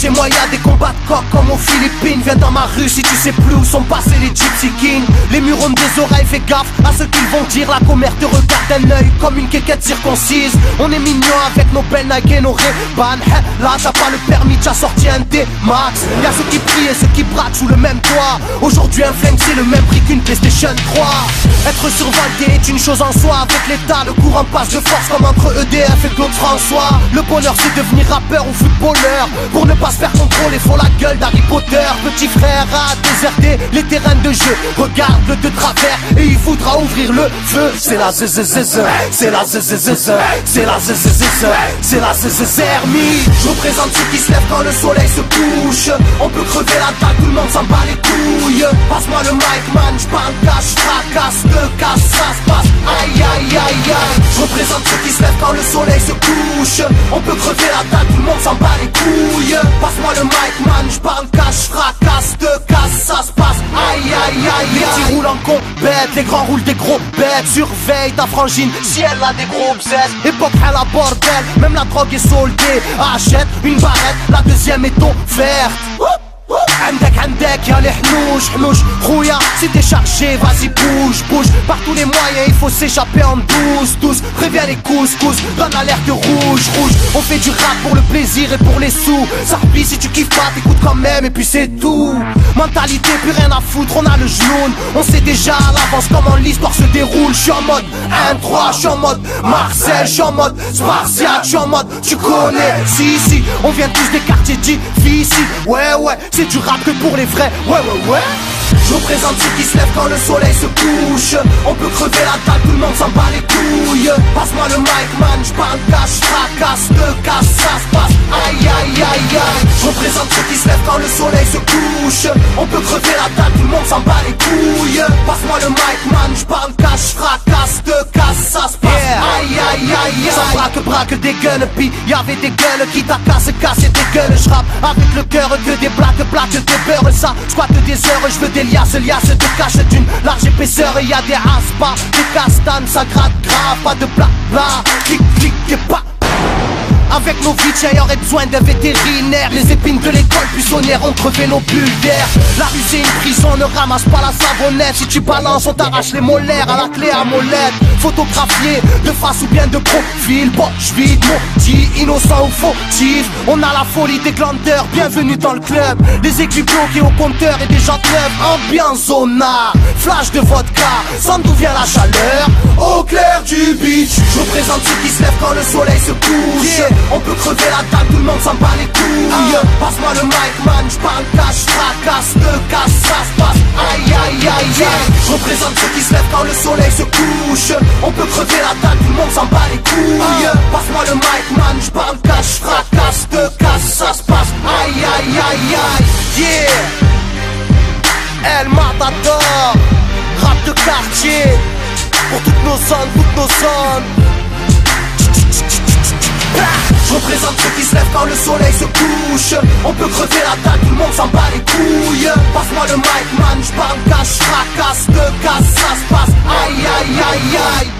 chez moi y'a des combats de coq comme aux Philippines. Viens dans ma rue si tu sais plus où sont passés les Gypsy Kings. Les murs ont des oreilles, fais gaffe à ce qu'ils vont dire. La commère te regarde d'un œil comme une quéquette circoncise. On est mignon avec nos belles Nike et nos Ray-Ban. Là t'as pas le permis, t'as sorti un D-Max. Y'a ceux qui prient et ceux qui braquent sous le même toit. Aujourd'hui un flingue c'est le même prix qu'une PlayStation 3. Être survolté est une chose en soi. Avec l'état le courant passe de force comme entre EDF et Claude François. Le bonheur c'est devenir rappeur ou footballeur. Pour ne pas se faire contrôler faut la gueule d'Harry Potter. Petit frère a déserté les terrains de jeu. Regarde-le de travers et il voudra ouvrir le feu. C'est la zzzz, c'est la zzzz, c'est la zzzz, c'est la zzzermie. Je représente ceux qui se lèvent quand le soleil se couche. On peut crever la dalle, tout le monde s'en bat les couilles. Passe-moi le mic man, j'parle cash, fracasse, te casse, ça se passe. Aïe aïe aïe aïe. Je représente ceux qui se lèvent quand le soleil se couche. On peut crever la dalle, tout le monde s'en bat les couilles. Passe-moi le mic man, j'parle cash, fracasse, te casse, ça se passe. Aïe aïe aïe. Les petits roulent en compète, les grands roulent des gros bêtes. Surveille ta frangine si elle a des gros bzètes. Époque à la bordel, même la drogue est soldée. Achète une barrette, la deuxième est offerte. عندك يا الحنوش حنوش خويا si t'es chargé vas-y bouge bouge. Par tous les moyens il faut s'échapper en douce. Préviens les couscous, donne l'alerte rouge. On fait du rap pour le plaisir et pour les sous. Ça replie si tu kiffes pas t'écoutes quand même et puis c'est tout. Mentalité plus rien à foutre, on a le genou. On sait déjà à l'avance comment l'histoire se déroule. J'suis en mode 1-3, j'suis en mode Marcel, j'suis en mode Spartiate, j'suis en mode tu connais. Si on vient tous des quartiers difficiles. Ouais c'est du rap que pour les vrais. Ouais. Je représente ceux qui se lèvent quand le soleil se couche. On peut crever la dalle, tout le monde s'en bat les couilles. Passe-moi le mic man, j'parle cash, fracasse, te casse, ça se passe. Aïe aïe aïe aïe. Je représente ceux qui se lèvent quand le soleil se couche. On peut crever la dalle, tout le monde s'en bat les couilles. Passe-moi le mic man, j'parle cash, fracasse, te casse, ça se passe. Aïe aïe aïe aïe. Ça braque des guns, puis y'avait des gueules qui t'a cassé des gueules. J'rappe avec le cœur que des blagues des beurres. Ça squatte des heures, j'veux des liasses te cache d'une large épaisseur. Et y'a des aspas, des castanes, ça gratte grave. Pas de blabla, clic et pas. Avec nos vies, y'aurait besoin d'un vétérinaire. Les épines de l'école buissonnière ont crevé nos bulles d'air. La rue c'est une prison, ne ramasse pas la savonnette. Si tu balances, on t'arrache les molaires à la clé à molette. Photographié de face ou bien de profil. Poche vide, maudit, innocent ou fautif. On a la folie des glandeurs, bienvenue dans le club. Les aiguilles bloquées au compteur et des jantes neuves. Ambiance zona, flash de vodka. Sans d'où vient la chaleur, au clair du beach. Je représente ceux qui se lèvent quand le soleil se couche. On peut crever la dalle, tout le monde s'en bat les couilles. Passe-moi le mic man, j'parle cash, fracasse, te casse, ça se passe. Aïe aïe aïe aïe. Je représente ceux qui se lèvent quand le soleil se couche. On peut crever la dalle, tout le monde s'en bat les couilles. Passe-moi le mic man, j'parle cash, fracasse, te casse, ça se passe. Aïe aïe aïe aïe. Yeah. El Matador, rap de quartier. Pour toutes nos zones. Je représente ceux qui se lèvent quand le soleil se couche. On peut crever la dalle, tout le monde s'en bat les couilles. Passe-moi le mic man, j'parle cash, fracasse, te casse, ça se passe. Aïe aïe aïe aïe.